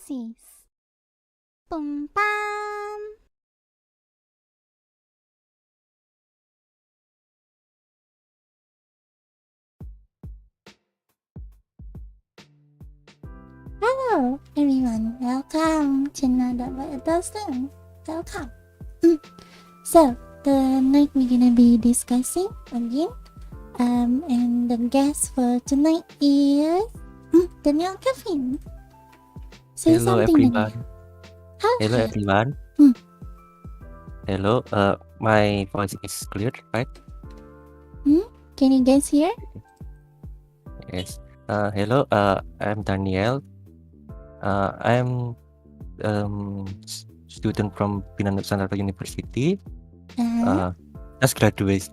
Pisces. Boom bam. Hello everyone, welcome to another lesson. Welcome. So tonight we're gonna be discussing again. And the guest for tonight is Daniel Kevin. Say Hello something, everyone. Daniel. Hello Okay. everyone. Hello. My voice is clear, right? Can you guys hear? Yes. Hello. I'm Daniel. I'm student from Pinan Nusantara University. Just graduated.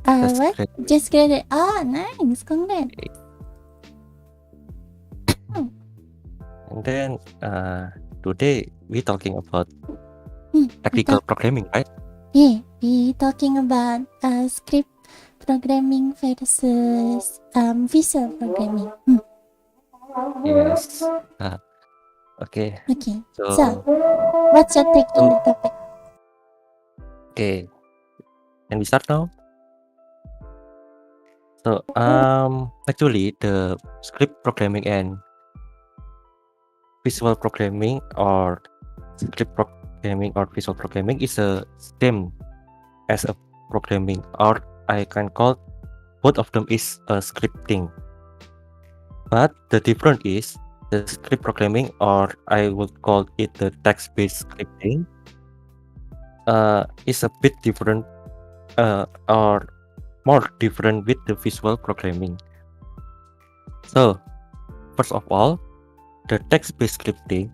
What? Just graduated. Oh, nice. Congrats. And then today we talking about technical programming, right? Yeah, we talking about script programming versus visual programming. Yes. Okay. Okay. So, what's your take on the topic? Okay. Can we start now? So, actually, the script programming and visual programming or script programming or visual programming is the same as a programming, or I can call both of them is a scripting. But the difference is the script programming, or I would call it the text-based scripting, is a bit different, or more different with the visual programming. So, first of all, the text-based scripting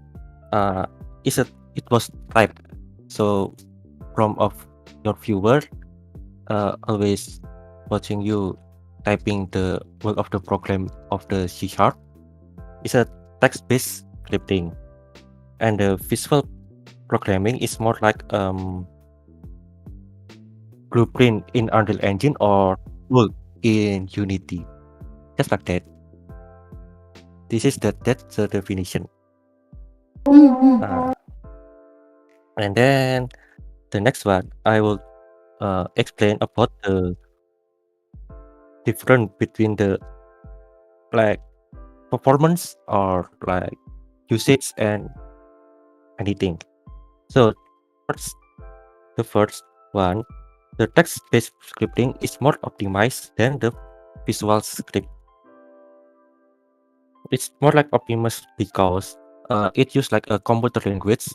it was typed. So from of your viewer always watching you typing the word of the program of the C# is a text-based scripting, and the visual programming is more like blueprint in Unreal Engine or work in Unity, just like that. This is that's the definition. And then the next one I will explain about the difference between the like performance or like usage and anything. So the first one, the text-based scripting is more optimized than the visual script. It's more like optimized because it uses like a computer language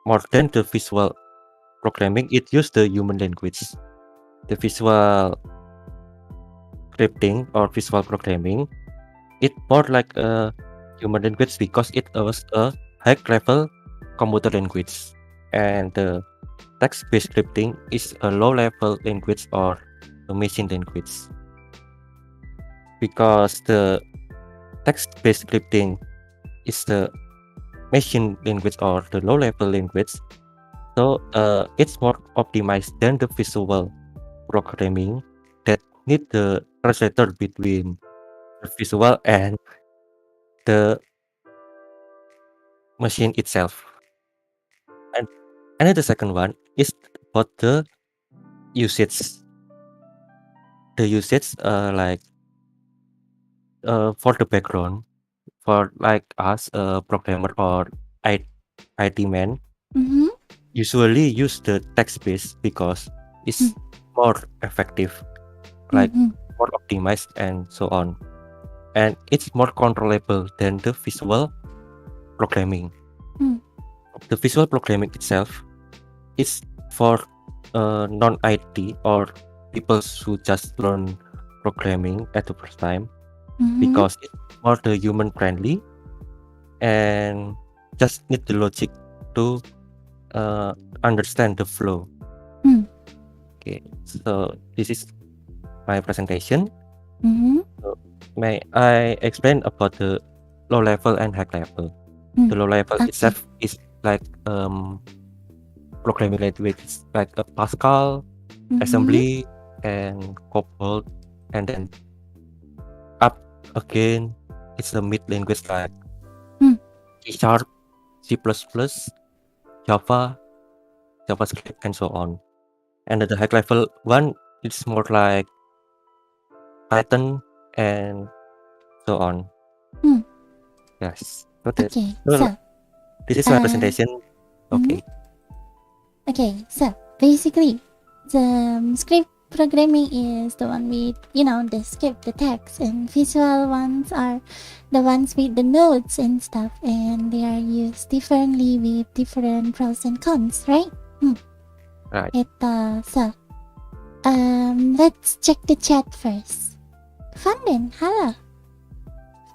more than the visual programming. It uses the human language. The visual scripting or visual programming, it more like a human language because it was a high-level computer language, and the text-based scripting is a low-level language or a machine language. Because the text-based scripting is the machine language or the low-level language, so it's more optimized than the visual programming that need the translator between the visual and the machine itself. And the second one is about the usage. The usage like for the background, for like us programmer or IT man usually use the text-based because it's more effective, like more optimized and so on, and it's more controllable than the visual programming. The visual programming itself is for non-IT or people who just learn programming at the first time, because it's more the human friendly and just need the logic to understand the flow. Okay, so this is my presentation. So may I explain about the low level and high level? The low level itself is like programming language like a Pascal, assembly, and Cobalt, and then up again it's a mid language like Hmm. C Sharp, C++, Java, JavaScript, and so on. And the high level one, it's more like Python and so on. Hmm. Yes. Okay, So so this is my presentation. mhm. Okay. Okay, so basically, the script programming is the one with, the script, the text, and visual ones are the ones with the nodes and stuff, and they are used differently with different pros and cons, right? Right. So, let's check the chat first. Fanden, hello.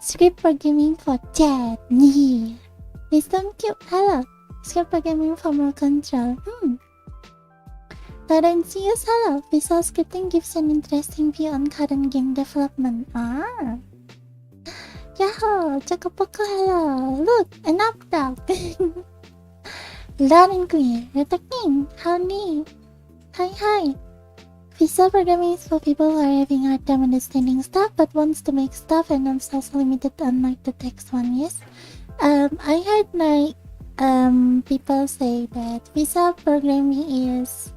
Script programming for chat. Yeah. Wisdom Cube, hello. Script programming for more control. Laurentius, hello. Visual scripting gives an interesting view on current game development. Yahoo! Chocopoko, hello. Look, an up dog. Loud and clear. Returning. Howdy. Hi. Visual programming is for people who are having a hard time understanding stuff but wants to make stuff and themselves limited unlike the text one, yes? I heard people say that visual programming is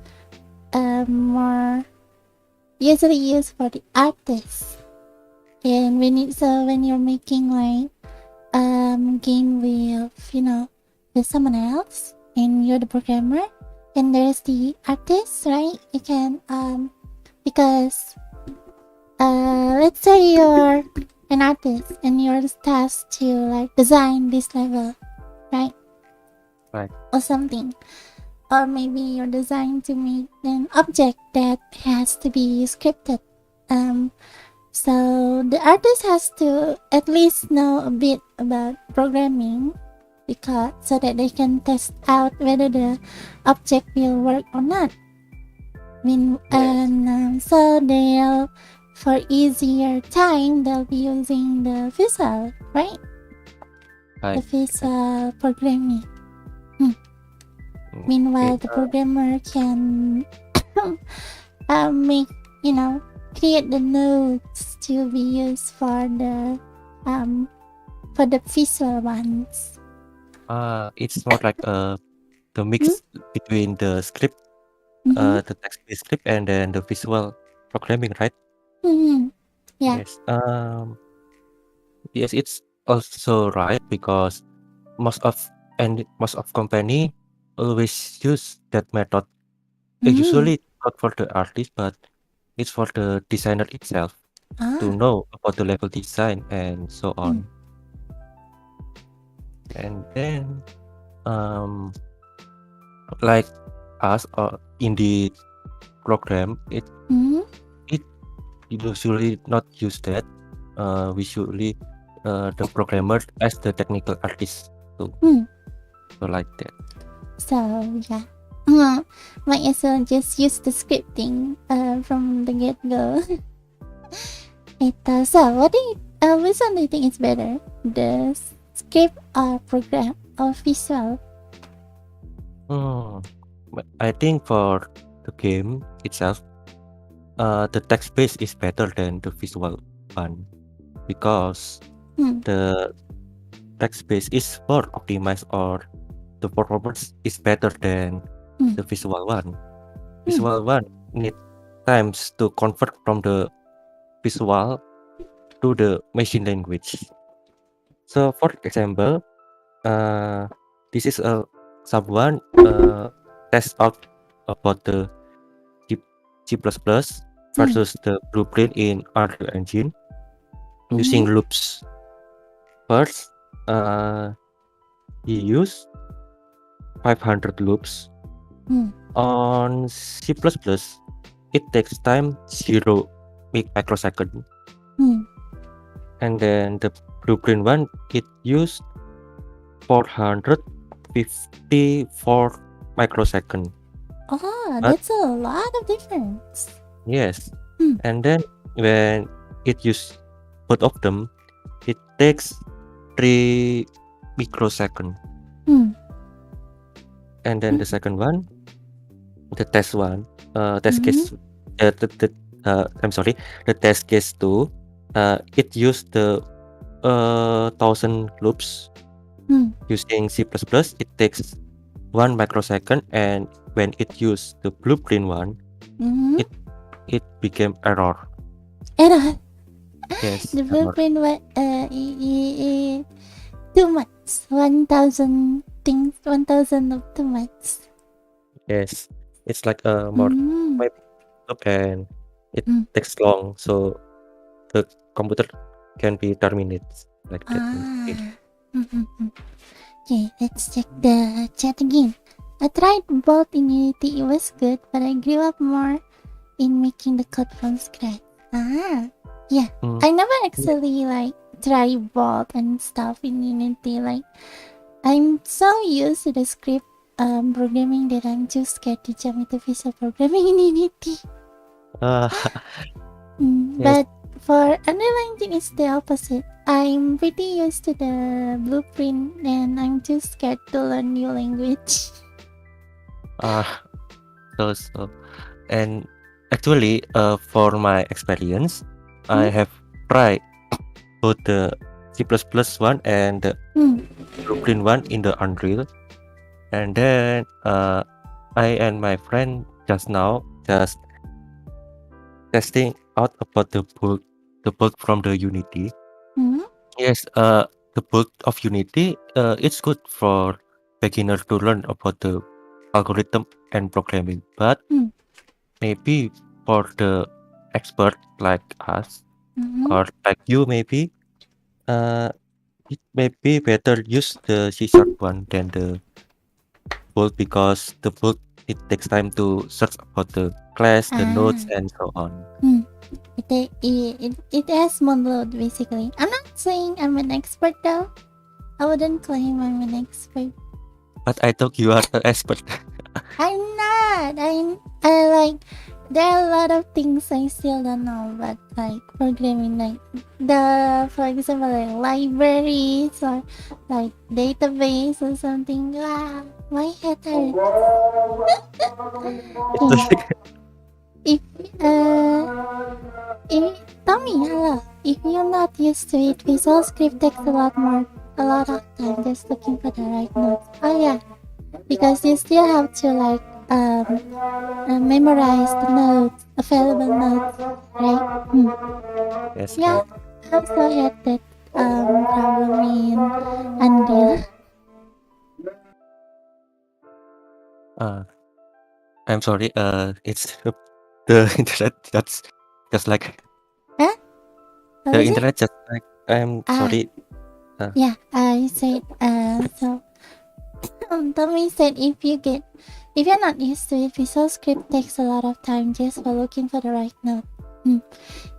more usually used for the artists. And when you're making like game with someone else and you're the programmer and there's the artist, right? You can because let's say you're an artist and you're tasked to like design this level, right? Right. Or something. Or maybe you're designed to make an object that has to be scripted. So the artist has to at least know a bit about programming so that they can test out whether the object will work or not. So for easier time, they'll be using the visual, right? The visual programming. Meanwhile, the programmer can create the nodes to be used for the visual ones. It's more like the mix between the script, the text-based script, and then the visual programming, right? Yeah. Yes. Yes, it's also right because most of company always use that method. Usually not for the artist, but it's for the designer itself to know about the level design and so on. And then, like us in the program, it usually not use that. We usually the programmer as the technical artist too. So like that. So yeah. Might as well just use the scripting from the get-go. So which one do you think is better? The script or program or visual? I think for the game itself, the text base is better than the visual one because the text base is more optimized or the performance is better than the visual one. Visual one need times to convert from the visual to the machine language. So for example, this is a someone test out about the C++ versus the blueprint in Unreal Engine using loops. First, he used 500 loops. On C++, it takes time 0 microsecond. And then the blueprint one, it used 454 microsecond. That's a lot of difference. Yes. And then when it use both of them, it takes 3 microsecond. And then the second one, the test one, test case, I'm sorry, the test case 2, it used the 1,000 loops using C++. It takes 1 microsecond, and when it used the blueprint one, it became error. Error. Yes, The error. blueprint too much. 1,000 things. 1,000 of too much. Yes, it's like more maybe and it takes long, so the computer can be terminated like that. Okay, let's check the chat again. I tried both in Unity, it was good, but I grew up more in making the code from scratch. Yeah. I never actually like try both and stuff in Unity. Like, I'm so used to the script programming that I'm too scared to jump into visual programming in Unity. But for Unreal Engine, it's the opposite. I'm pretty used to the blueprint and I'm too scared to learn new language. So and actually for my experience, I have tried both the C++ one and the blueprint one in the Unreal, and then I and my friend just now just testing out about the bulk from the Unity. Yes, the bulk of Unity, it's good for beginner to learn about the algorithm and programming, but maybe for the expert like us or like you, maybe it may be better use the C# one than the bulk, because the bulk it takes time to search about the class, the nodes, and so on. It has more load basically. I'm not saying I'm an expert though. I wouldn't claim I'm an expert. But I thought you are an expert. I'm not. I like, there are a lot of things I still don't know, but like programming, like for example, like libraries or like database or something. My head hurts. Tommy, hello. If you're not used to it, Visual Script takes a lot of time just looking for the right notes. Oh yeah, because you still have to like memorize the notes, available notes, right? Yes, yeah, right. I also had that problem in Unreal. I'm sorry. It's the internet. That's just like the internet. Just like I'm sorry. Yeah, I said so. Tommy said if you're not used to it, Visual Script takes a lot of time just for looking for the right note.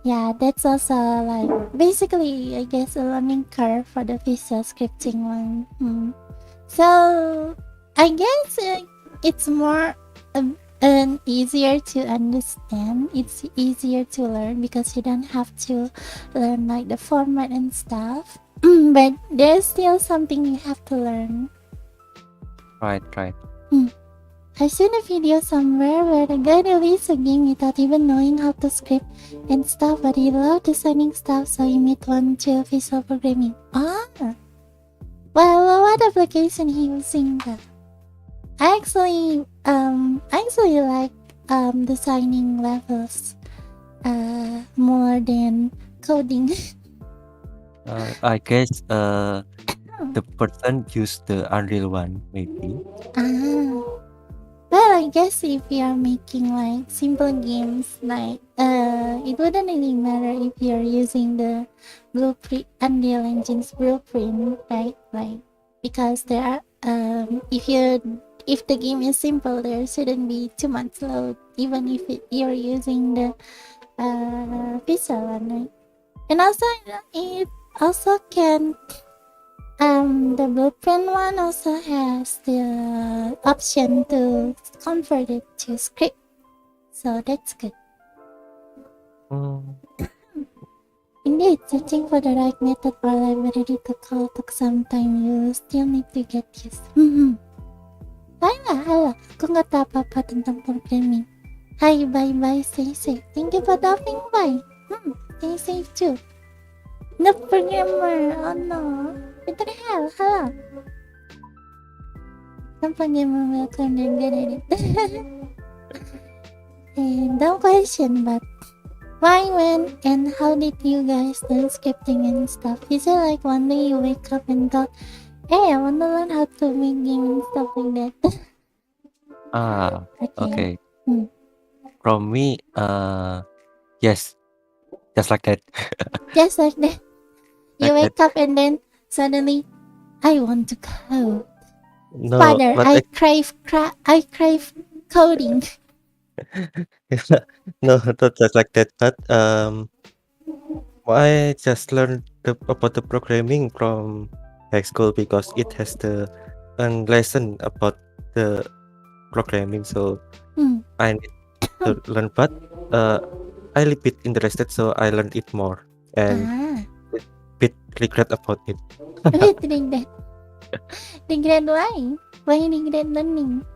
Yeah, that's also like basically I guess a learning curve for the visual scripting one. So I guess it's more easier to understand. It's easier to learn because you don't have to learn like the format and stuff. But there's still something you have to learn. Right. I've seen a video somewhere where the guy released a game without even knowing how to script and stuff, but he loved designing stuff, so he made one to visual programming. Well, what application he using that? I actually like designing levels more than coding. I guess the person used the Unreal one, maybe. Well, I guess if you are making like simple games, like it wouldn't really matter if you're using the blueprint, Unreal Engine's blueprint, right? Like, because there are if the game is simple, there shouldn't be too much load, even if you're using the visual one, right? And also it also can the blueprint one also has the option to convert it to script, so that's good. Indeed, searching for the right method or library to call took some time. You still need to get used. Hala, aku nggak tahu apa-apa tentang programming. Hi, bye, stay safe. Thank you for dropping by. Stay safe too. No programmer. Oh no. What the hell? Hello. No programmer will come and get it. And dumb question, but why, when, and how did you guys learn scripting and stuff? Is it like one day you wake up and thought, hey, I want to learn how to make games and stuff like that? Okay. Okay. Hmm. From me, yes, just like that. Just like that. You Like that. wake up and then suddenly, I want to code. No, Father, but I crave coding. no, not just like that. But I just learned about the programming from high school because it has the lesson about the programming. So I need to learn, but I a bit interested, so I learned it more and bit regret about it. Wait, regret. Regret why? Why regret learning?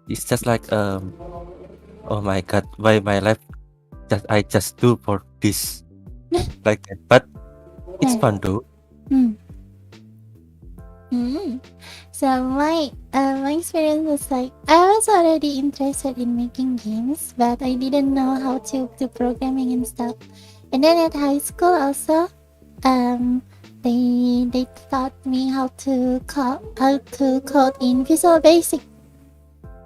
It's just like oh my god, why my life I just do for this like that. But it's fun though. So my experience was like, I was already interested in making games, but I didn't know how to do programming and stuff. And then at high school also, they taught me how to code in Visual Basic.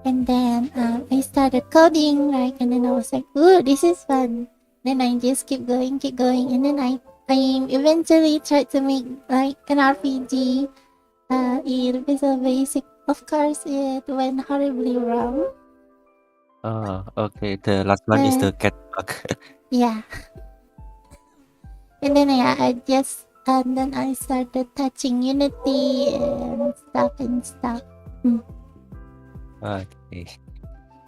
And then I started coding, right? And then I was like, ooh, this is fun. Then I just keep going, and then I eventually tried to make like an RPG in Visual Basic. Of course, it went horribly wrong. Oh, okay. The last one is the cat bug. Yeah. And then and then I started touching Unity and stuff. Okay.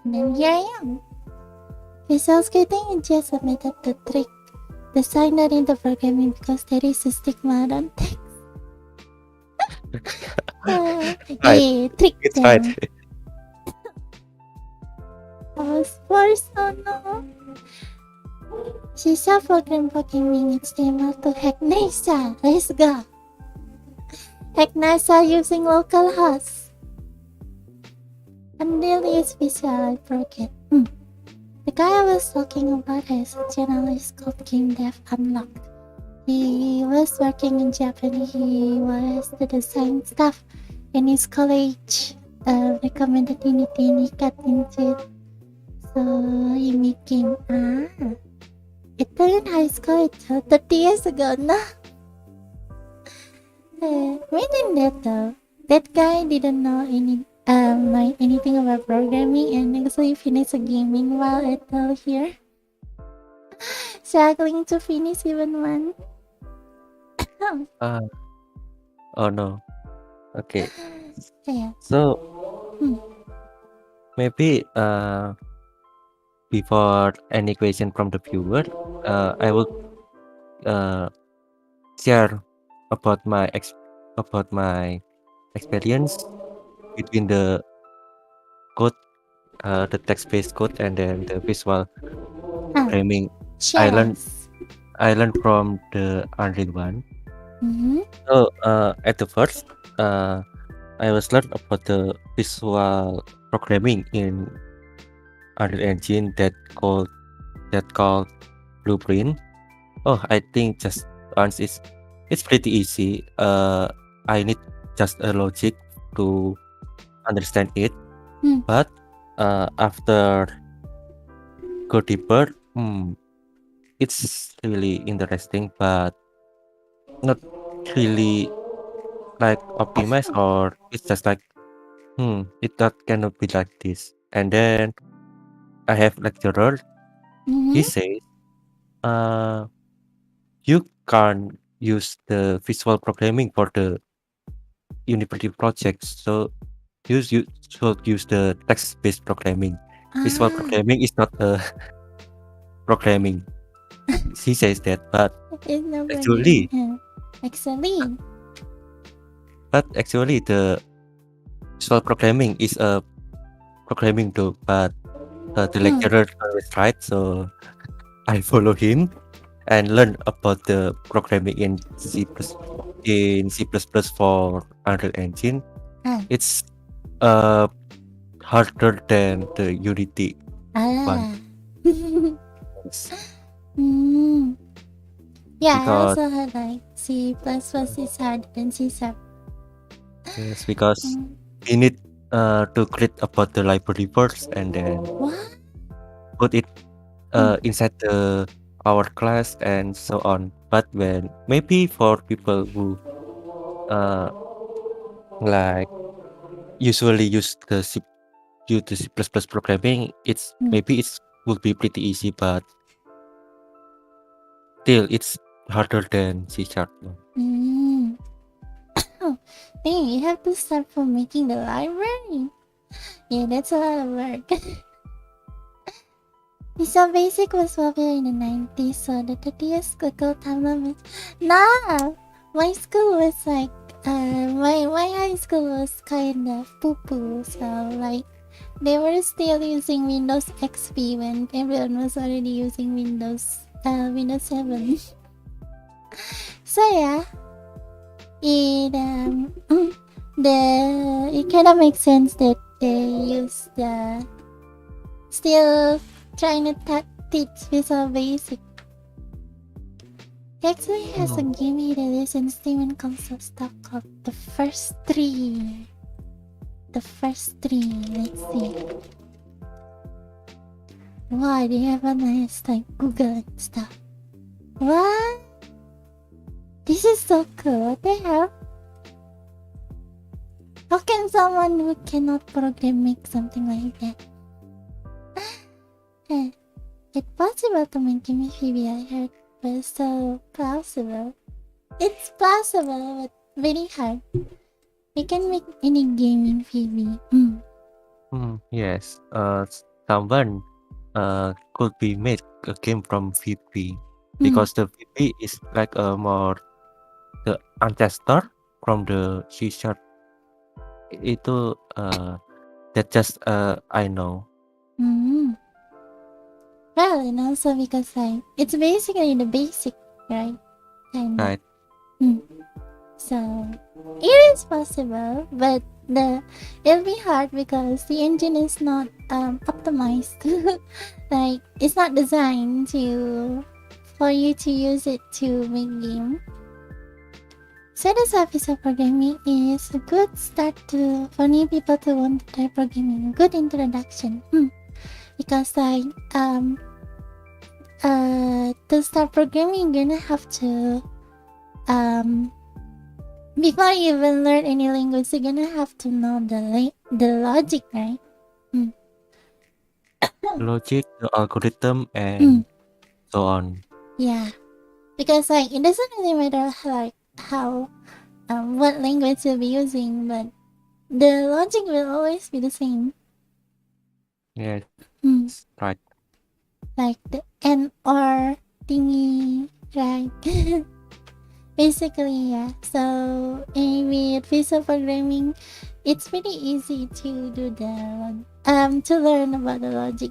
And then here I am. Visual skating is just a method to trick the designer into programming because there is a stigma on text. Right. Trick It's them. right. I was forced, oh no. She's a programming HTML to hack NASA. Let's go. Hack NASA using localhost. Unreal is visual, I broke it. The guy I was talking about has a journalist called Game Dev Unlocked. He was working in Japan. He was the design stuff in his college. Recommended Unity and he got into it. So he made game. It turned high school 30 years ago now. Imagine that though. That guy didn't know anything about programming and actually finished a game. Meanwhile, Ethel here struggling to finish even one. Oh no. Okay. Yeah. So maybe before any question from the viewer, I will share about my experience between the code, the text-based code, and then the visual programming. I learned from the Unreal one. So at the first, I was learned about the visual programming in Unreal Engine that called Blueprint. Oh, I think just once it's pretty easy. I need just a logic to understand it. But after go deeper, it's really interesting, but not really like optimized, or it's just like it that cannot be like this. And then I have lecturer. He says, you can't use the visual programming for the university projects, so you should use the text-based programming. Visual programming is not programming. He says that, but actually, the visual programming is a programming though. But the lecturer is right, so I follow him. and learn about the programming in C++ for Unreal Engine, it's uh harder than the Unity one. Yes. Yeah, I Because also heard like C++ is harder than C#. yes, because we need to create about the library first and then What? put it inside the our class and so on. But when maybe for people who uh like usually use the C++ programming, it's maybe it's would be pretty easy, but still it's harder than C#. Oh, dang, you have to start from making the library. Yeah, that's a lot of work. Visual Basic was popular in the 90s, so the 30th school time limit. Nah! My school was like, my high school was kind of poo-poo, so like, they were still using Windows XP when everyone was already using Windows 7. So yeah, it kind of makes sense that they use the still trying to teach Visual Basic. He actually has a game he released in Steam and console stuff called The First Three. The First Three, let's see. Why they have a nice like Google and stuff. What? This is so cool. What the hell? How can someone who cannot program make something like that? It's possible to make game in Phoebe, I heard, but so plausible. It's plausible, but very hard. We can make any game in Phoebe. Yes. Someone could be made a game from VP because the VP is like a more the ancestor from the C#. Itu that just I know. Well, and also because like it's basically the basic, right? Kind of. Right. So it is possible, but it'll be hard because the engine is not optimized. Like it's not designed for you to use it to make game. So this episode programming is a good start for new people to want to try programming. Good introduction. Because like to start programming you're gonna have to before you even learn any language you're gonna have to know the logic, right? Logic, the algorithm, and so on. Yeah, because like it doesn't really matter like how what language you'll be using, but the logic will always be the same. Yes, right. Like the and or thingy, right? Basically, yeah. So with visual programming, it's pretty easy to do to learn about the logic.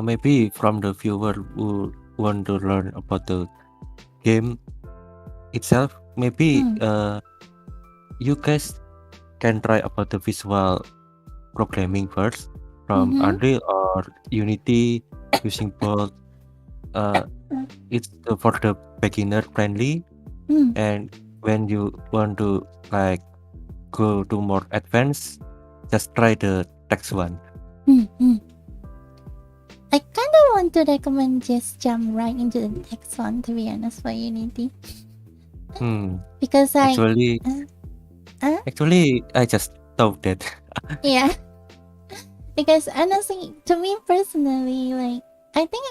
Maybe from the viewer who want to learn about the game itself, maybe you guys can try about the visual programming first from Unreal or Unity using both. It's for the beginner friendly, and when you want to like go to more advanced, just try the text one. I kind of want to recommend just jump right into the text one, to be honest, for Unity. Because actually I just thought that. Yeah. Because honestly, to me personally, like I think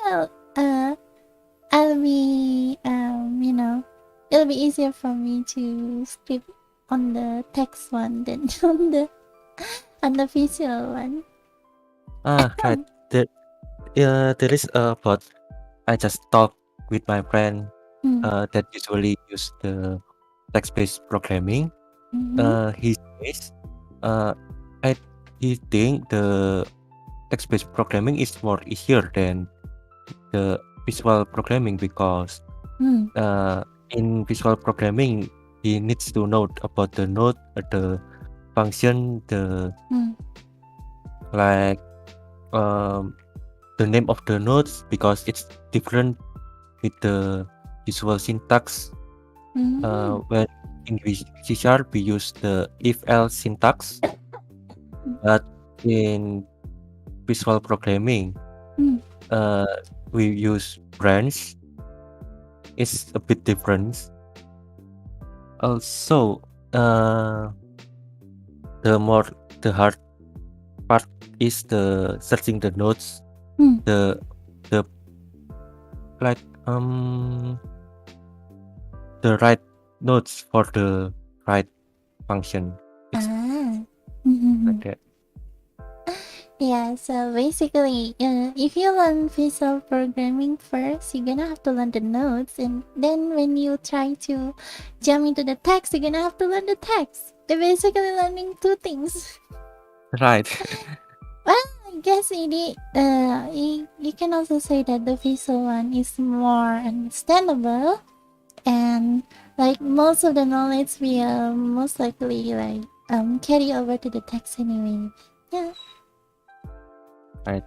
I'll be it'll be easier for me to script on the text one than on the visual one. Right. There is about I just talked with my friend that usually use the text-based programming. He says he think the text-based programming is more easier than the visual programming because in visual programming he needs to know about the node, the function, the like the name of the nodes because it's different with the visual syntax. When in C# we use the if-else syntax, but in visual programming we use branch. It's a bit different. Also, the hard part is the searching the nodes, the like the right nodes for the right function. It's like that. Yeah, so basically, if you learn visual programming first, you're gonna have to learn the nodes, and then when you try to jump into the text, you're gonna have to learn the text. They're basically learning two things. Right. Well, I guess you can also say that the visual one is more understandable, and like most of the knowledge will most likely like carry over to the text anyway. Yeah. Right.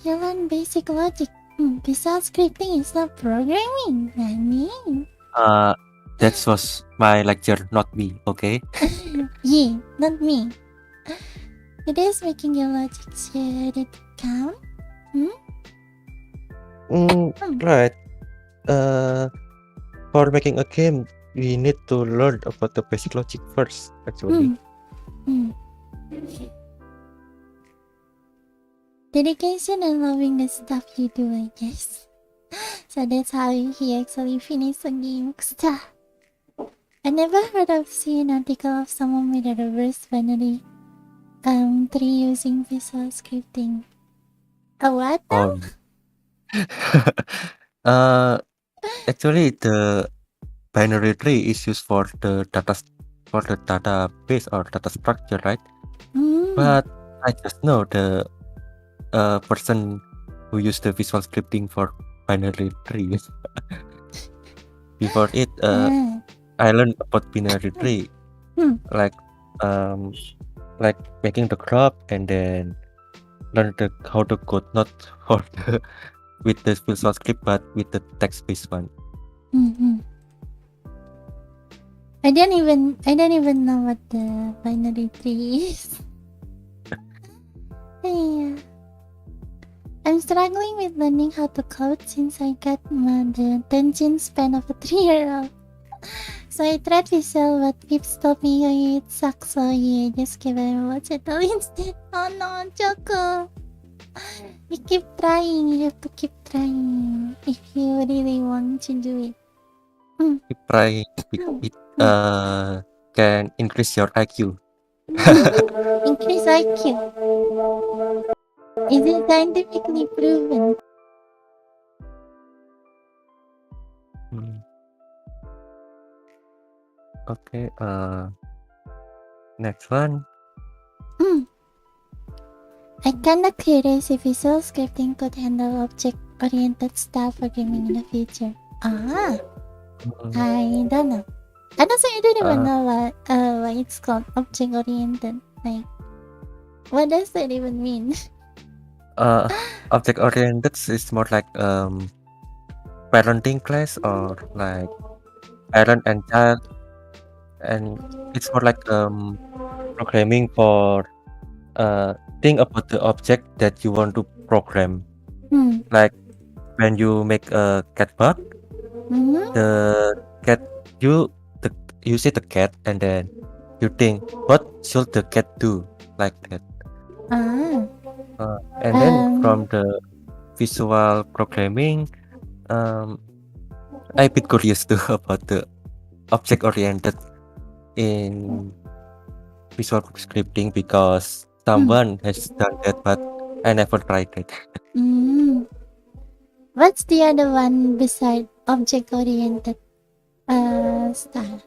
You learn basic logic. Visual scripting is not programming. I mean. That was my lecture, not me. Okay. Yeah, not me. It is making your logic should it count? Right. For making a game, we need to learn about the basic logic first, actually. Dedication and loving the stuff you do, I guess. So that's how he actually finished the game. I never heard of seeing an article of someone with a reverse binary tree using visual scripting. A what now? Actually, the binary tree is used for the database or data structure, right? But I just know the person who used the visual scripting for binary tree. Before it, I learned about binary tree, like making the graph and then learn how to code not for the with the visual script but with the text-based one. I don't even know what the binary tree is. Yeah. I'm struggling with learning how to code since I got the attention span of a 3-year-old. So I tried visual, but keeps stopping me. It sucks. So yeah, just give it and watch it all instead. Oh no, Choco. You keep trying. You have to keep trying if you really want to do it. Keep trying. It can increase your IQ. Increase IQ. Is it scientifically proven? Okay. Next one. I kinda curious if visual scripting could handle object-oriented style programming in the future. I don't know. I don't even know what it's called, object-oriented. Like, what does that even mean? Object-oriented is more like parenting class or like parent and child, and it's more like programming for think about the object that you want to program. Like when you make a cat bug, the cat you see the cat and then you think what should the cat do, like that. And then from the visual programming, I bit curious too about the object oriented in visual scripting because someone has done that, but I never tried it. What's the other one beside object oriented style?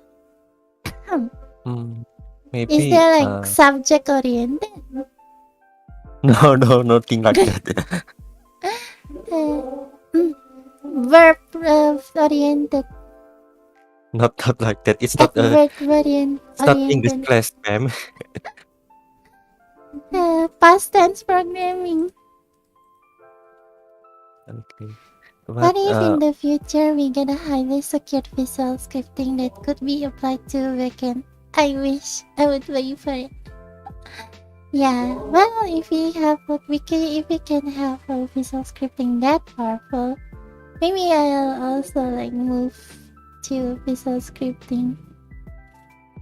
Maybe is there like subject oriented? No, nothing like that. verb oriented. Not like that. It's not Verb it's not English oriented. class, ma'am. Past tense programming. Okay. What if in the future we get a highly secured visual scripting that could be applied to backend? I wish I would pay for it. Yeah, well, if we can have a visual scripting that powerful, maybe I'll also like move to visual scripting.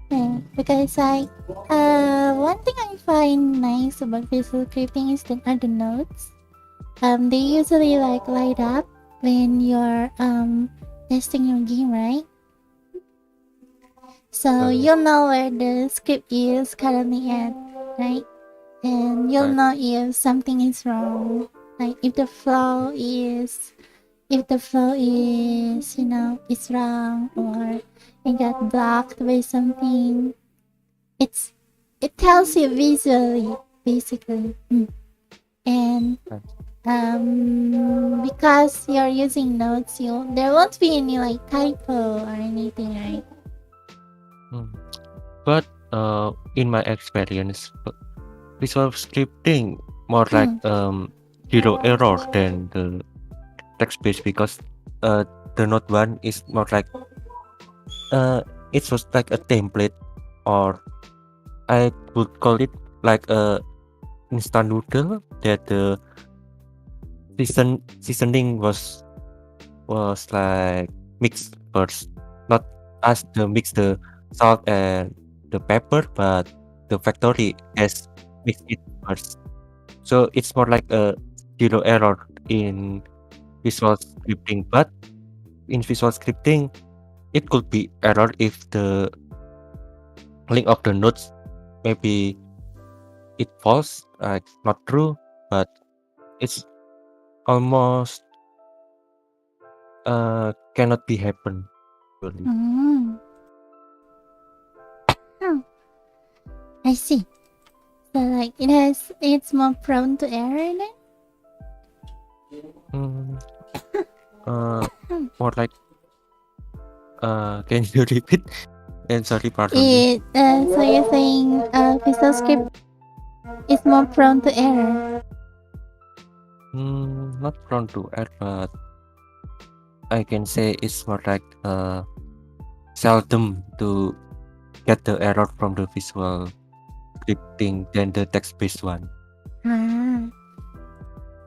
Yeah, because one thing I find nice about visual scripting is that are the notes. They usually like light up when you're testing your game, right? So you'll know where the script is currently at, right? And you'll know if something is wrong, like if the flow is is wrong, or it got blocked by something. It tells you visually, basically. And because you're using notes, there won't be any like typo or anything, right? But in my experience, visual scripting more like zero error than the text-based, because the note one is more like it was like a template, or I would call it like a instant noodle that the seasoning was like mixed first, not as the mix the salt and the pepper, but the factory has mixed it first. So it's more like a zero error in visual scripting. But in visual scripting, it could be error if the link of the nodes maybe it false, like not true, but it's almost cannot be happen. Really. I see. So like it's more prone to error then? More like can you repeat? And sorry, pardon me. So you're saying visual script is more prone to error? Not prone to error, but I can say it's more like seldom to get the error from the visual scripting than the text-based one.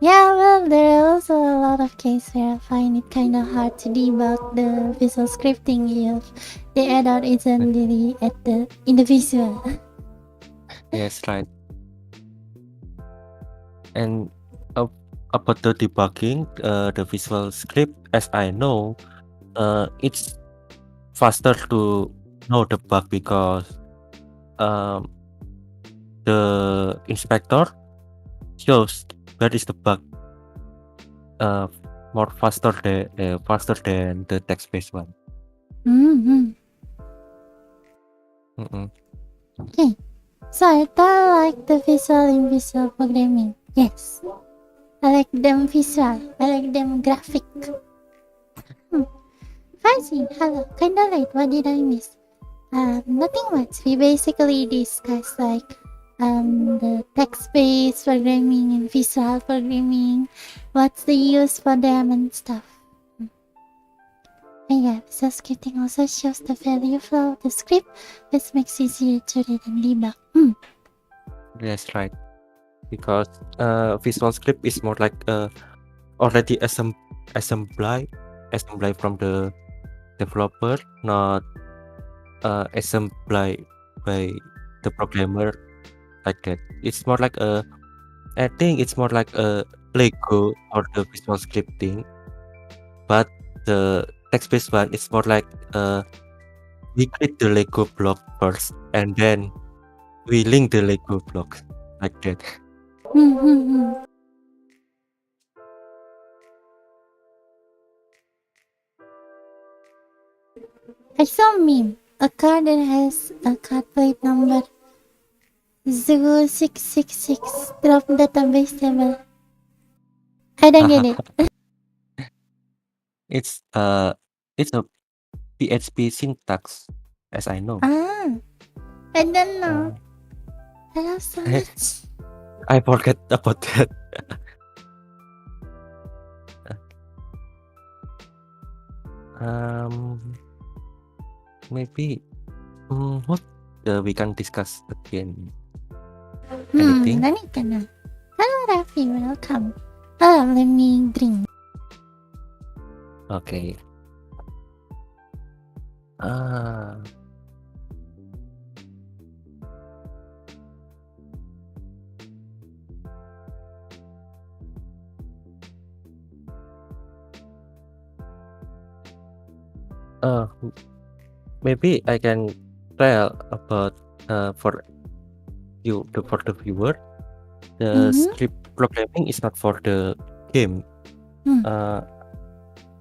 Yeah, well, there are also a lot of cases where I find it kind of hard to debug the visual scripting if the error isn't really in the visual. Yes, right. And about the debugging, the visual script, as I know, it's faster to know the bug because the inspector shows where is the bug more faster than the text-based one. Okay, so I like the visual in visual programming. Yes, I like them visual. I like them graphic. Fuzzy, hello. Kinda late. What did I miss? Nothing much. We basically discussed like the text-based programming and visual programming, what's the use for them and stuff. And yeah, visual scripting also shows the value flow of the script, which makes it easier to read and debug. That's right. Because visual script is more like already assembly from the developer, not assembly by the programmer, like that. It's more like I think it's more like a Lego or the visual scripting, but the text-based one is more like we create the Lego block first and then we link the Lego blocks, like that. I saw a meme. A car that has a card plate number 0666 drop database table. I don't get it. It's a PHP syntax, as I know. I don't know. I love so much. I forget about that. Maybe what we can discuss again. Anything? Hello, Rafi. Welcome. Let me drink. Okay. Maybe I can tell about for the viewer. The script programming is not for the game.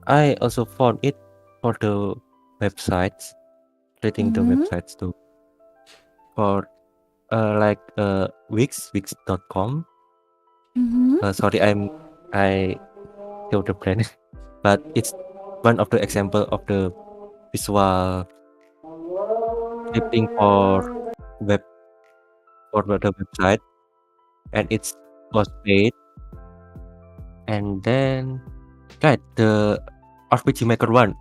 I also found it for the websites, creating the websites too. For like wix.com. Sorry, I know the brand, but it's one of the example of the visual scripting for the website, and it's was paid. And then right, the RPG Maker one,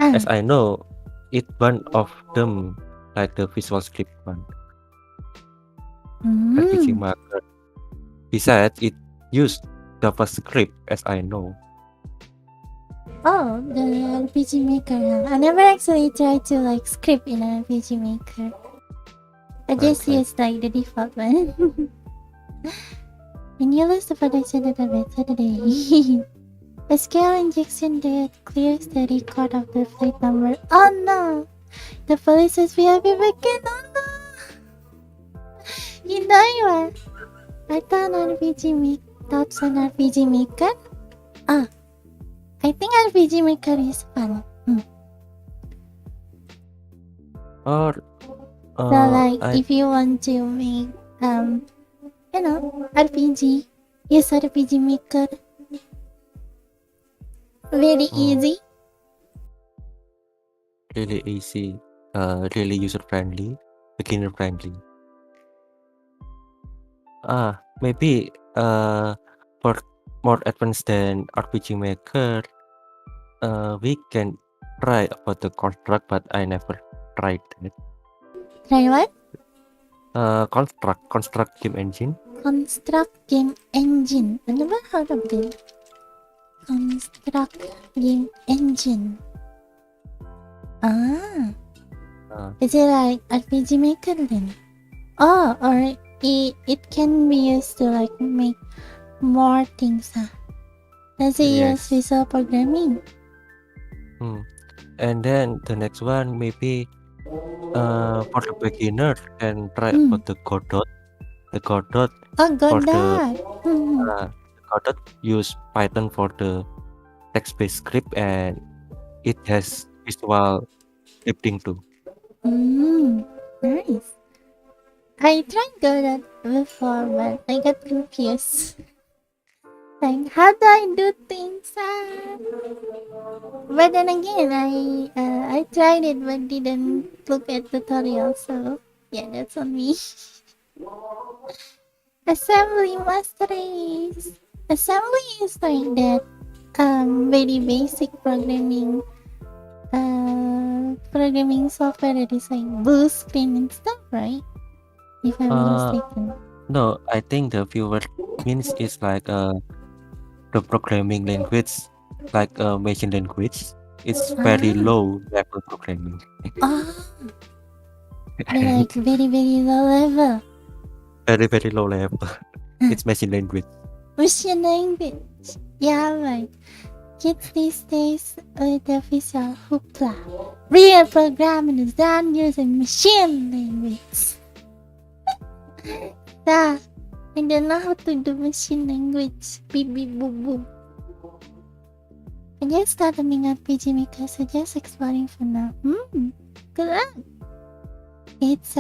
as I know, it one of them, like the visual script one. RPG Maker. Besides, it used JavaScript, as I know. Oh, the RPG Maker. I never actually tried to like script in an RPG Maker. I just used like the default one. When you lose the production database today, a scale injection that clears the record of the flight number. Oh no! The police says we have been again. Oh no! You know what? I thought thoughts on RPG Maker. I think RPG Maker is fun. Or so like if you want to make RPG, use RPG Maker. Very easy. Really easy. Really user friendly, beginner friendly. Maybe for more advanced than RPG Maker, we can try about the construct, but I never tried it. Try what? Construct game engine. Construct game engine. I never heard of it. Construct game engine. Is it like RPG Maker then? Or it can be used to like make more things. Does it use visual programming? And then the next one maybe for the beginner can try about the Godot. The Godot. Godot. Godot use Python for the text-based script, and it has visual scripting too. Nice. I tried Godot before, but I got confused. Like, how do I do things? But then again, I tried it but didn't look at tutorials, so yeah, that's on me. Assembly master race. Assembly is like that very basic programming software that is like blue screen and stuff, right? If I'm not mistaken. No, I think the viewer means is like the programming language, like machine language. It's very low level programming. Like very low level. Very low level. It's machine language. Machine language. Yeah, right. Kids these days with official hoopla. Real programming is done using machine language. Yeah, I don't know how to do machine language. Beep beep boop boop. I just started doing RPG Maker, so just exploring for now. Good luck. It's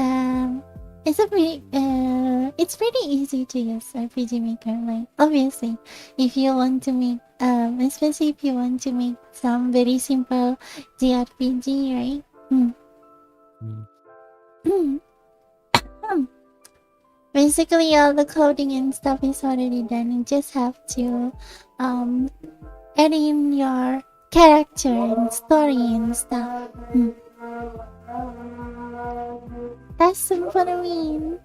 pretty easy to use RPG Maker. Like obviously, if you want to make especially if you want to make some very simple JRPG, right? Basically, all the coding and stuff is already done. You just have to add in your character and story and stuff. That's simple to mean.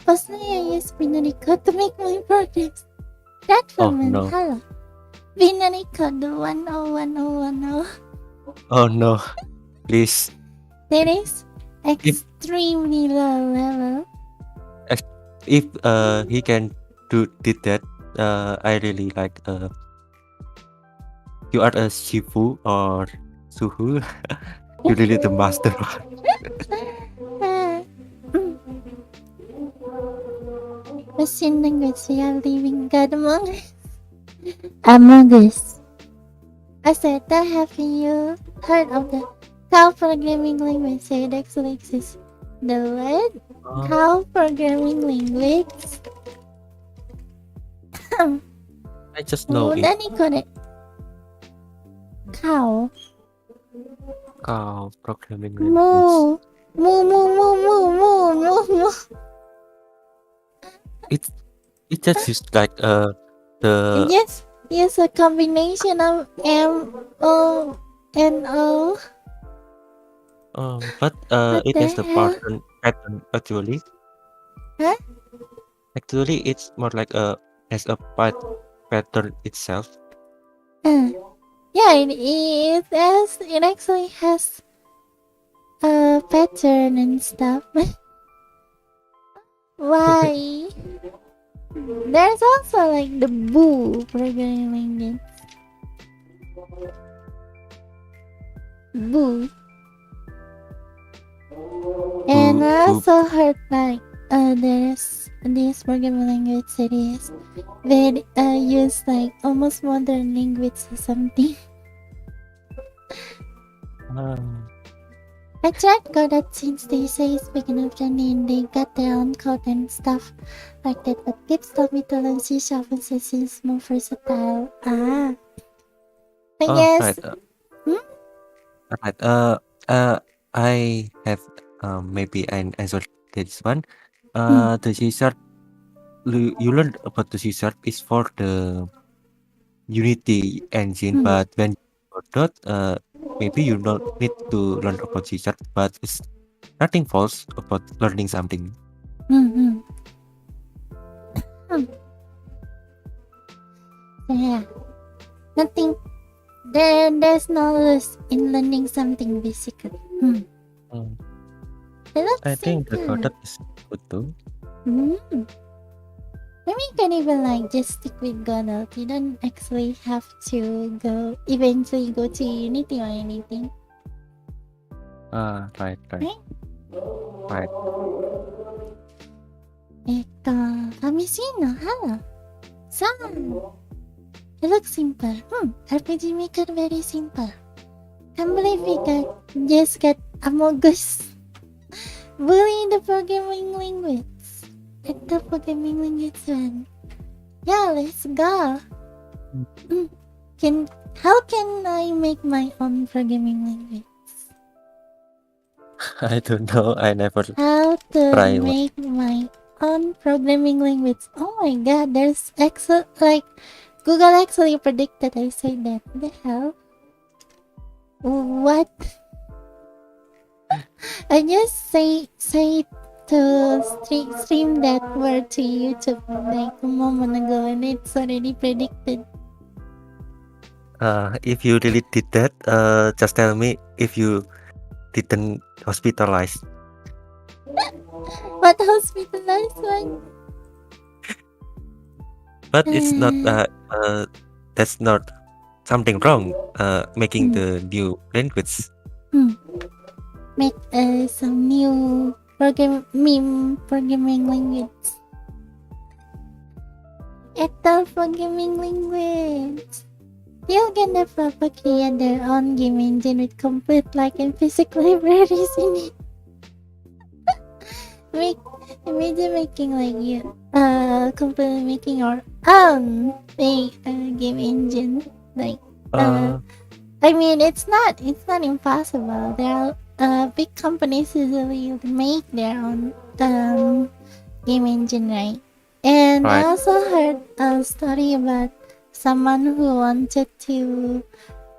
Personally, I use binary code to make my progress. That woman, no. hello. Binary code 101010. Oh no, please. That is extremely low level. If he can did that, I really like you are a Shifu or Suhu. You really the master. Machine language, we are leaving God among us. Among us. I said that, have you heard of the cow programming language? It actually exists. The what? Cow programming language? I just know it. Correct. Cow. Cow programming Moo. language. Moo moo moo moo moo moo moo. It just is like the Yes, a combination of M O N O. but it has a pattern actually. Huh? Actually, it's more like has a pattern itself. Yeah, it actually has a pattern and stuff. Why? There's also like the boo programming language. Boo. And I also heard like there's this programming language that is they use like almost modern language or something. I tried Godot since they say it's big enough journey and they got their own code and stuff like that, but kids told me to learn C# and C since more versatile. I guess. Right. I have maybe an answer to this one. The C# you learn about the C# is for the Unity engine, but when you Dot, maybe you don't need to learn about C#, but it's nothing false about learning something. Yeah, nothing. There's no loss in learning something basically. I think the Godot is good too. Maybe you can even like just stick with Godot. You don't actually have to eventually go to Unity or anything. Right. Amisino, hello. Sam. It looks simple. RPG Maker very simple. Can't believe we just got Amogus. Bully the programming language. At the programming language one. Yeah, let's go. How can I make my own programming language? I don't know. I never How to make my own programming language. Oh my god, there's like Google actually predicted I say that. What the hell? What? I just say to stream that word to YouTube like a moment ago and it's already predicted. If you really did that, just tell me if you didn't hospitalize. What hospitalized one? But it's not that's not something wrong making the new language. Make some new programming language. Ethel programming language. They'll get developer create their own game engine with complete like and physical libraries in it. Imagine making like completely making our own game engine. Like, I mean, it's not impossible. There are big companies usually make their own game engine, right? And I right. also heard a story about someone who wanted to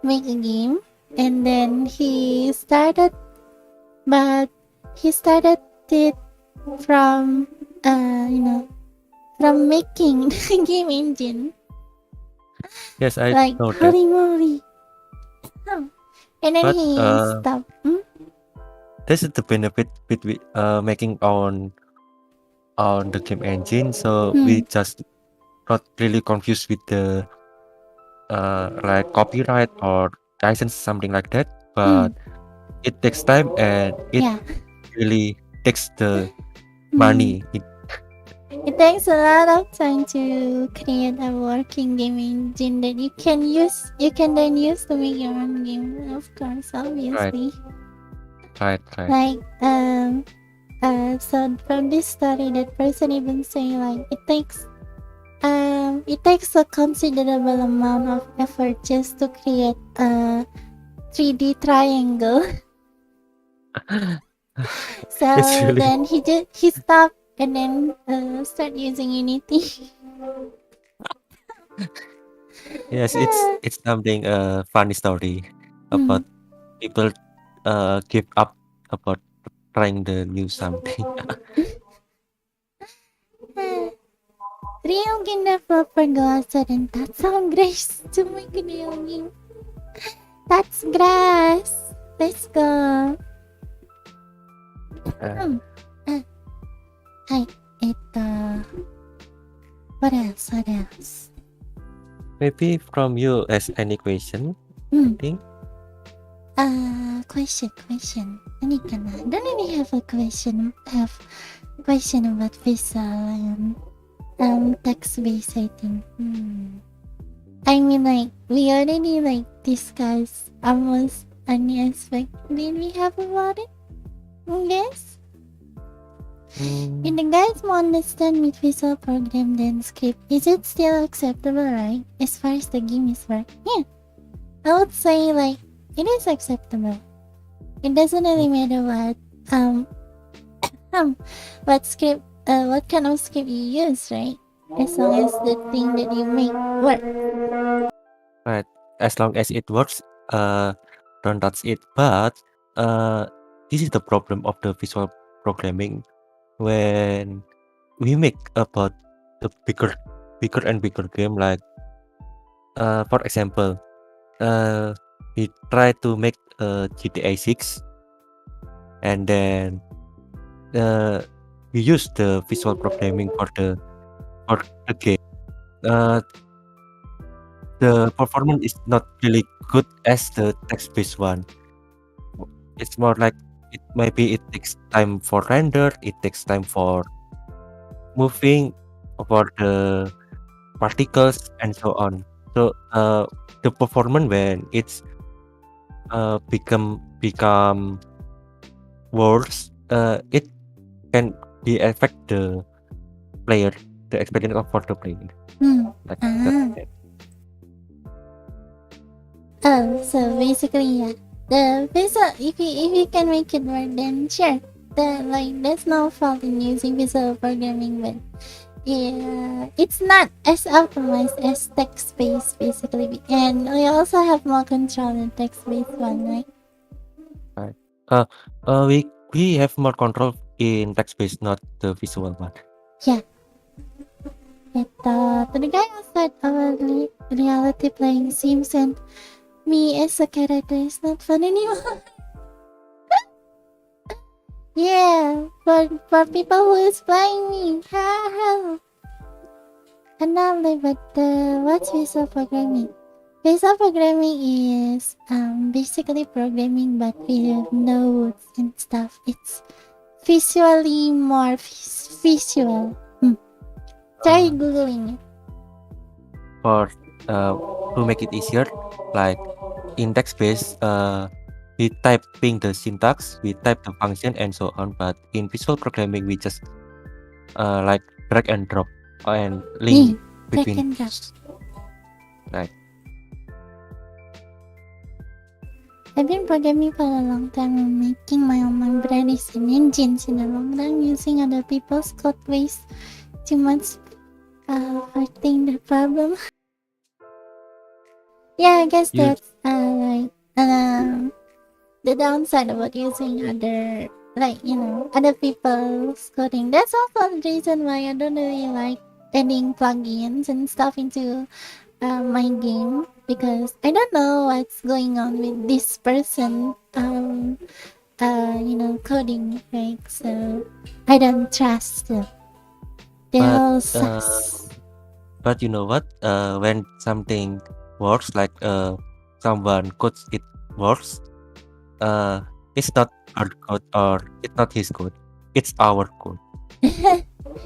make a game, and then but he started it from from making the game engine. Yes, I Like, know that. holy moly. Oh. And then But he stopped. this is the benefit with making on the game engine. So we just not really confused with the like copyright or license, something like that. But it takes time and it Yeah. really takes the Mm. money. It takes a lot of time to create a working game engine that you can then use to make your own game, of course, Right, obviously. right. Like, so from this study, that person even say like it takes a considerable amount of effort just to create a 3D triangle. It's So really then he stopped and then start using Unity. yes. It's something funny story Hmm. about people give up about trying the new something. Real game developer goes ahead and that's on grace to make a real game. That's grass. Let's go. Uh, はい。What else? What else? maybe from you as any question, I Hmm. think. Question. 何かな? Don't really have a question. Have question about visual and text-based, I think. I mean, like, we already, like, discussed almost any aspect. Did we have about it? Yes? If the guys who understand with visual program then script, is it still acceptable, right? As far as the game is work? Yeah. I would say, like, it is acceptable. It doesn't really matter what kind of script you use, right? As long as the thing that you make work. Right. As long as it works, don't touch it. But this is the problem of the visual programming when we make about the bigger and bigger game. Like, for example, we try to make GTA 6, and then we use the visual programming for the game. Uh, the performance is not really good as the text-based one. It's more like it takes time for render, it takes time for moving, for the particles and so on. So the performance when it's become worse, it can be affect the player, the experience of for the player. Like that. So basically, yeah. The visual, if you can make it work, then sure. There's no fault in using visual programming, but yeah, it's not as optimized as text-based, basically. And we also have more control in text-based one, right? Right. We have more control in text-based, not the visual one. Yeah. The guy who said our reality playing Sims and me as a character is not fun anymore. Yeah, for people who is playing me. Ha. And now, but what's visual programming? Visual programming is basically programming, but with nodes and stuff. It's visually more visual. Try googling it. For to make it easier, like in text-based, we typing the syntax, we type the function and so on. But in visual programming, we just like drag and drop and Nih, link drag between and drop. like I've been programming for a long time and making my online brands and engines in the long run using other people's code base too much fighting the problem. Yeah, I guess you that's like the downside about using other other people's coding. That's also the reason why I don't really like adding plugins and stuff into my game, because I don't know what's going on with this person coding, right? So I don't trust them. They but all sucks. but you know what, when something works, like someone codes it works, it's not our code or it's not his code, it's our code.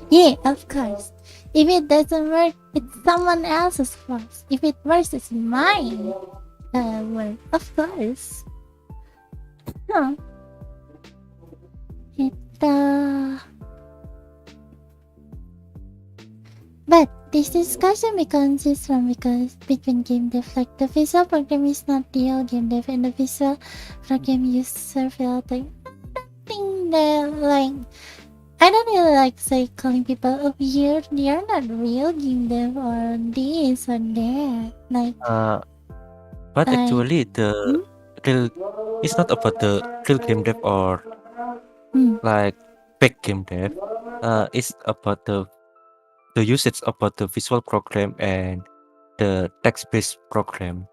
Yeah, of course. If it doesn't work, it's someone else's fault. If it works, it's mine. Work, of course. Huh. It But this discussion becomes from because between game dev, like the visual program is not real game dev, and the visual program user feel like thing that like I don't really like say calling people oh you're not real game dev or this or that. But actually the real, it's not about the real game dev or like fake game dev. It's about the usage about the visual program and the text-based program.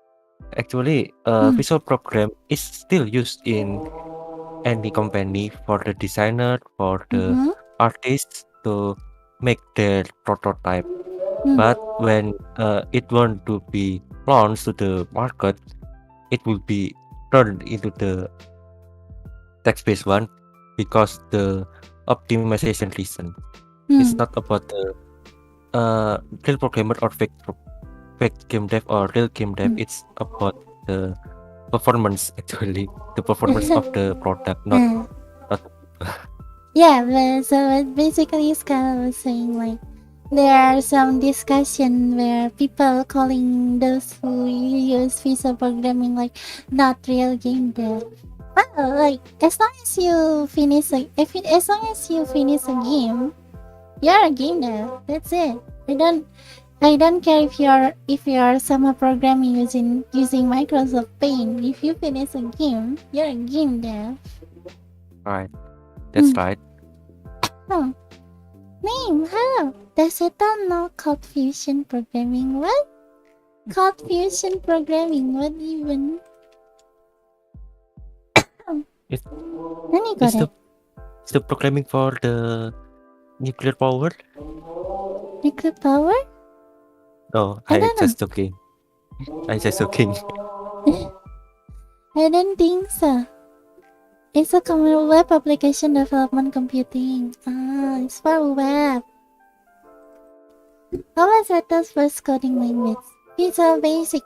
Actually, visual program is still used in any company for the designer, for the artists to make their prototype. But when it want to be launched to the market, it will be turned into the text-based one because the optimization reason. It's not about the real programmer or fake game dev or real game dev. It's about the performance, actually, the performance of the product, not Yeah, but so basically Scala was saying like there are some discussion where people calling those who use visual programming like not real game dev. Well, like as long as you finish as long as you finish a game, you're a game dev. That's it. I don't care if you're somehow programming using Microsoft Paint. If you finish a game, you're a game dev. right. That's right. Oh. Name, hello. Does Ethel know Code Fusion programming? What? Code Fusion programming? What even? It's It's the programming for the nuclear power. Nuclear power? No, I I don't just joking. I just joking. I don't think so. It's a common web application development computing. Ah, it's for web. What was Ethel's first coding language? Visual Basic.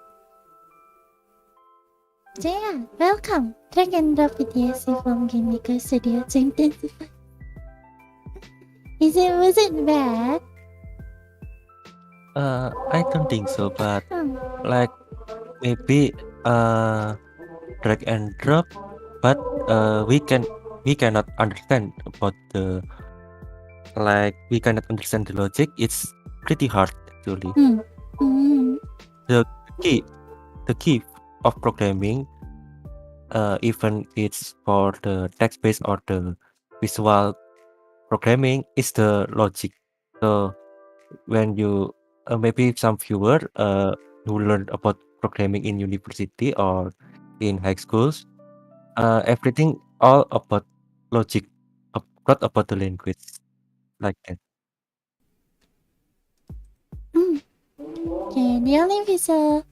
So yeah, welcome. Drag and drop VTSC from GameMaker Studio to intensify. Was it bad? I don't think so, but like maybe drag and drop, but we cannot understand about the we cannot understand the logic. It's pretty hard actually. The key of programming, even it's for the text-based or the visual programming, is the logic. So when you maybe some viewer who learned about programming in university or in high schools, everything all about logic, not about the language, like that. Okay, the only visual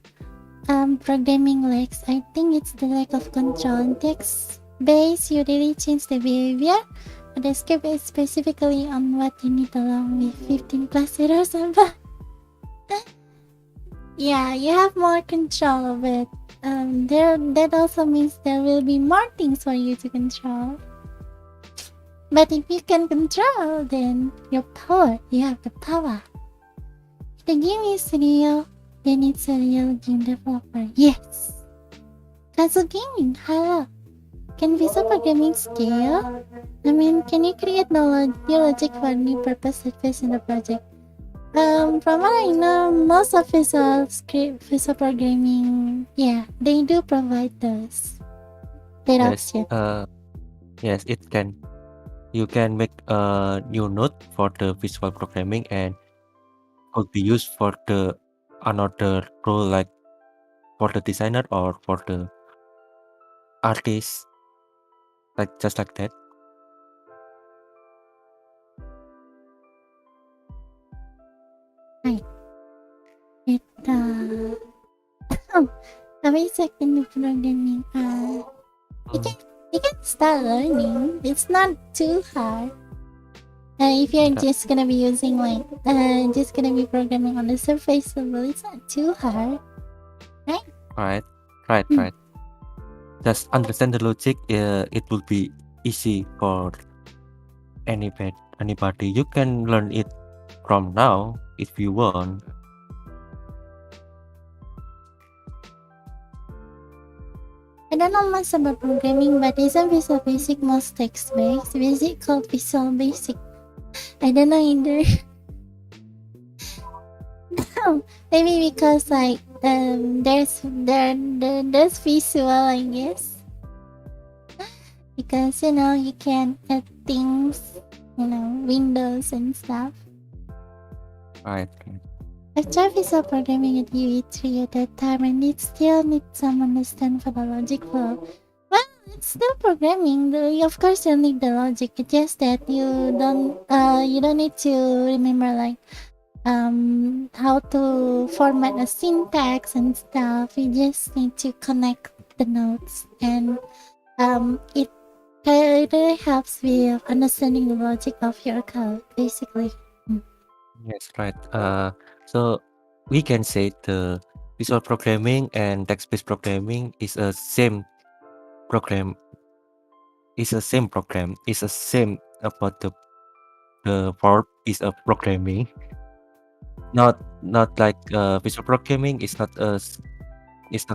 programming lacks, I think it's the lack of control. In text base, you really change the behavior. But the script is specifically on what you need along with 15 plus errors. Yeah, you have more control of it. That also means there will be more things for you to control. But if you can control, then you have the power. The game is real, then it's a real game developer. Yes. Console gaming, hello. Can visual programming scale? I mean, can you create new logic for new purpose that in the project? From what I know, most of visual programming, yeah, they do provide those. That option. Yes, it can. You can make a new node for the visual programming and could be used for the another role, like for the designer or for the artist, like just like that. Right. Basic in the programming. You can start learning. It's not too hard. If you're just gonna be using just gonna be programming on the surface level, it's not too hard, right? Right. Just understand the logic. It will be easy for anybody. You can learn it from now if you want. I don't know much about programming, but isn't Visual Basic most text-based? Is it called Visual Basic? I don't know either. Maybe because there's visual, I guess. Because you can add things, windows and stuff. Right. I've tried visual programming at UE3 at that time, and it still needs some understanding for the logic flow. Well, it's still programming. Of course, you need the logic. It's just that you don't need to remember how to format a syntax and stuff. You just need to connect the nodes, and it really helps with understanding the logic of your code, basically. Yes, right. So we can say the visual programming and text-based programming is a same program. It's a same program. It's a same about the verb is a programming. Not like visual programming is not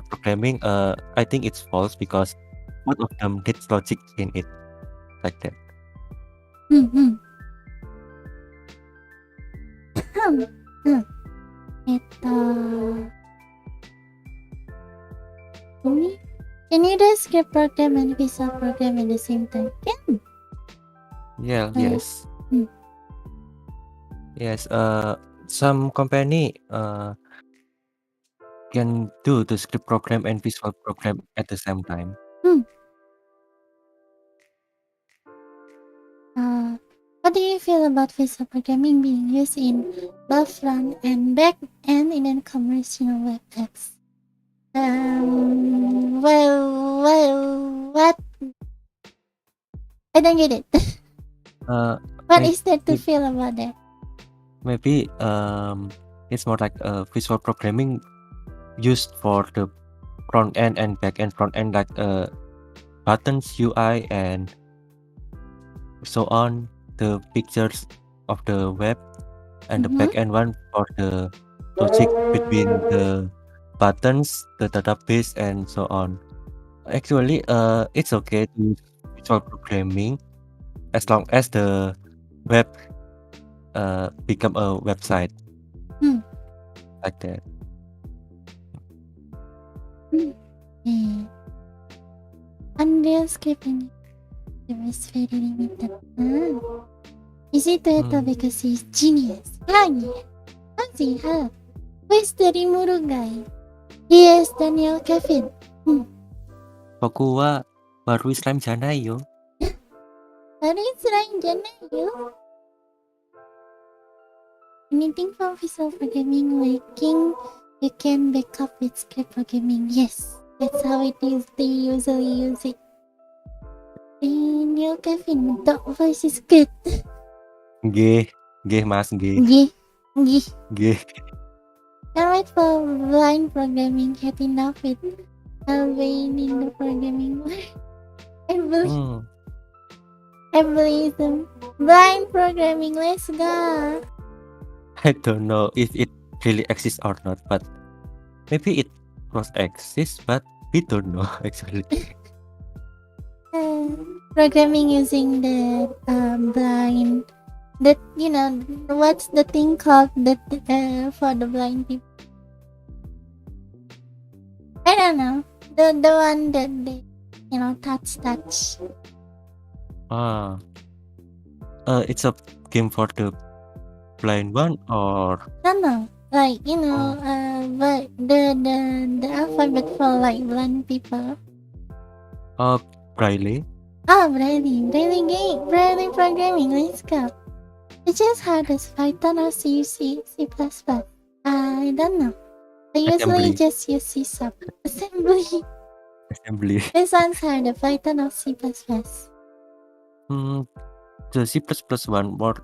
programming. I think it's false because both of them needs logic in it, like that. Can you do script program and visual program at the same time? Yeah. Yes. Yes. Some company can do the script program and visual program at the same time. What do you feel about visual programming being used in both front and back end in commercial web apps? What? I don't get it. What is there to feel about that? Maybe it's more like visual programming used for the front end and back end. Front end like buttons, UI, and so on. The pictures of the web, and the back end one for the logic between the buttons, the database, and so on. Actually, it's okay to use visual programming as long as the web become a website, like that. Unreal scripting was very limited. Easy to Ethel because he's genius. Hansi, huh? Where's the Rimuru guy? Yes, Daniel Kevin. Boku wa baru slime janai yo. Baru slime janai yo. Anything from visual programming making, you can back up with script programming. Yes, that's how it is. They usually use it. Daniel Kevin, the voice is good. G mas G. Can't wait for blind programming. Had enough with Alvin in the programming world. I believe. Embolism. Blind programming, let's go. I don't know if it really exists or not, but maybe it was exists, but we don't know actually. Programming using the blind. That what's the thing called that for the blind people? I don't know. The one that they touch. It's a game for the blind one or No. Like but the alphabet for like blind people. Braille. Braille programming. Let's go. It's just hard as Python or C. I don't know. I usually Assembly. just use C#. Assembly. This one's harder, Python or C++. The C++ one more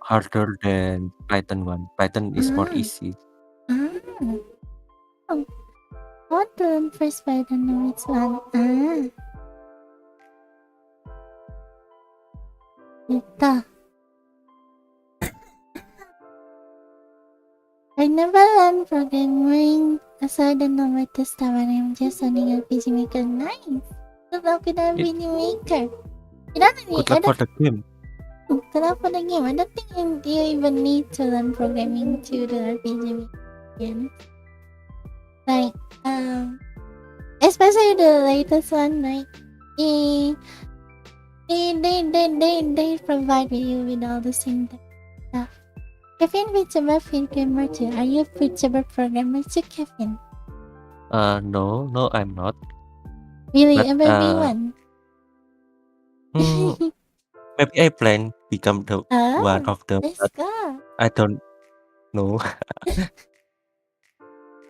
harder than Python one. Python is more easy. Oh. I want to learn first, but I don't know which one. Ito. I never learned programming, so I don't know where to start when I'm just learning RPG Maker. Nice! Good luck with RPG Maker. Good luck for the game. Good luck for the game. I don't think you even need to learn programming to do RPG Maker. Like, especially the latest one, like, they provide you with all the same stuff. Kevin, VTuber gamer too. Are you a VTuber programmer too, Kevin? No, I'm not. Really, everyone. Maybe I plan become the one of them. Let's go. I don't know.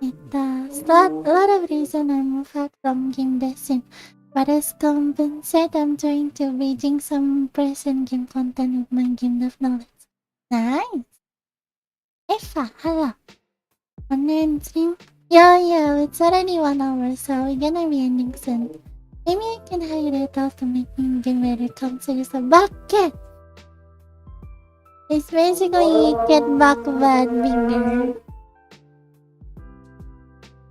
It's a lot of reason I moved out from game design, but as compensate, I'm trying to bridging some present game content with my game dev knowledge. Nice. Eva, hello. On stream? Yeah, it's already 1 hour, so we're gonna be ending soon. Maybe I can hire Ethel to make me game where it comes to use a bucket. It's basically cat back but bigger.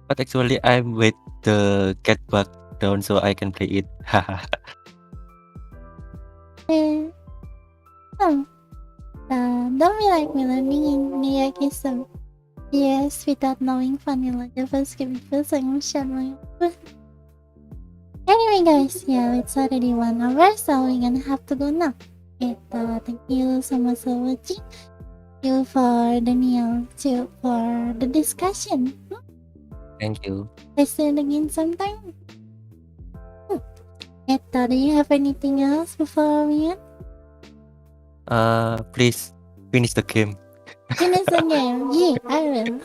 But actually, I'm with the cat bug down so I can play it. Don't be like me learning in New York is some yes without knowing vanilla JavaScript feels like emotional. Anyway guys, yeah, it's already 1 hour, so we're gonna have to go now. Thank you so much for watching. Thank you for Daniel too for the discussion. Thank you. Let's do it again sometime. Do you have anything else before we end? Please finish the game. Finish the game. Yeah, I will.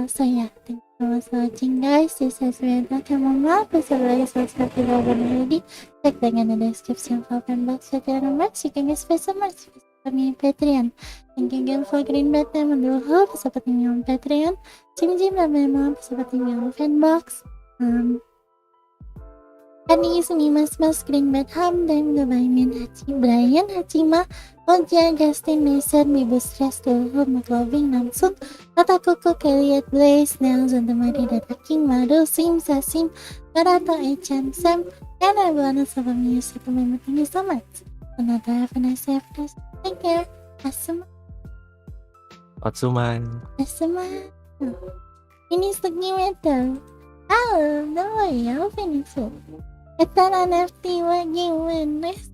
So yeah, thank you so much for watching guys. This has been Chamomile. Please like, subscribe if you haven't already. Check link in the description for FANBOX with your merch. You can get special merch kami Patreon. Thank you again for green button menduho seperti yang Patreon. Jim dan memang seperti yang FANBOX. Hari ini mas green bed ham dan Gabaimin Haji Brian Hachima Oja Justin Mason Bibu Stress Dulu McLovin Namsung Tata Kuku Keliat Blaze Nelson Demari Dataking Madu Sim Sasim Karato Echan Sam and everyone else of music. Remember, thank you so much. Another have a nice afternoon. Take care. Asuma. Asuma. Finish the game Ethel. Oh, don't worry, I'll finish it. Ethel NFT what game win this?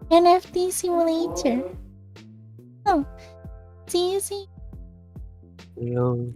NFT simulator. Oh, see you. See you.